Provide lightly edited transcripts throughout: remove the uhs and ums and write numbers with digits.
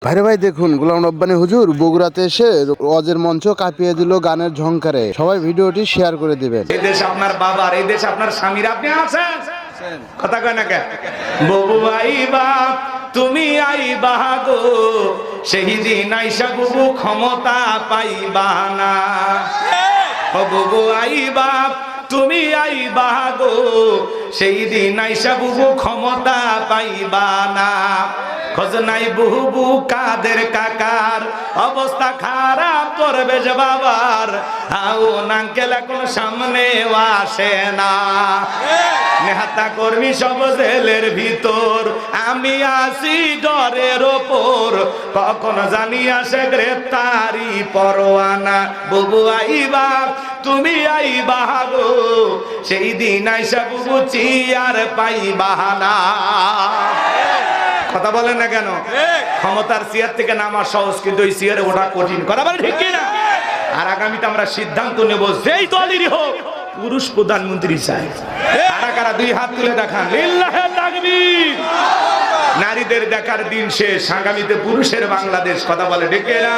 ভাইরে ভাই দেখুন, গোলাম রব্বানী হুজুর বগুড়াতে এসে ওয়াজের মঞ্চ কাঁপিয়ে দিল গানের ঝংকারে। সবাই ভিডিওটি শেয়ার করে দিবেন। এই দেশ আপনার বাবার, এই দেশ আপনার স্বামীর, আপনি আছেন কথা কয় না কে? ববু আইবা তুমি আইবা গো, সেই দিন আইসা বুবু ক্ষমতা পাইবা না। ও বুবু আইবা তুমি আইবা গো, সেই দিন আইসা বুবু ক্ষমতা পাইবা না। খোঁজ নাই বুবু কাদের কাকার, অবস্থা খারাপ করবে যে বাবার। আউন আঙ্কেল এখন সামনে আসে না, নেহাতা কর্মী সব জেলের ভিতর, আমি আসি ডরের ওপর, কখন জানি আসে গ্রেপ্তারি পরোয়ানা। বুবু আইবা তুমি আইবা গো, সেই দিন আইসা বুবু চিয়ার পাইবা না। কথা বলেন না কেন? ক্ষমতার চেয়ার থেকে নামা সহজ, কিন্তু ওই চেয়ারে ওঠা কঠিন। কথা বলে ঠিক কিনা? আর আগামীতে আমরা সিদ্ধান্ত নেব, যেই দলেরই হোক পুরুষ প্রধানমন্ত্রী চাই। কারা কারা দুই হাত তুলে দেখান, লিল্লাহে তাকবীর। নারীদের দেখার দিন শেষ, আগামীতে পুরুষের বাংলাদেশ। কথা বলে ঠিক কিনা?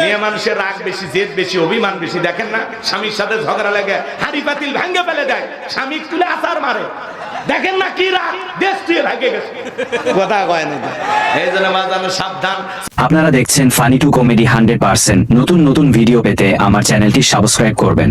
মেয়ে মানুষের রাগ বেশি, জেদ বেশি, অভিমান বেশি। দেখেন না, স্বামীর সাথে ঝগড়া লাগে হাড়ি পাতিল ভাঙ্গে ফেলে দেয়, স্বামী তুলে আছাড় মারে। দেখেন না কি রাগ, দেশ তুলে ভাগে গেছে। কথা কয় না, এই জন্য বাজানো সাবধান। আপনারা দেখছেন ফানি টু কমেডি 100%। নতুন নতুন ভিডিও পেতে আমার চ্যানেলটি সাবস্ক্রাইব করবেন।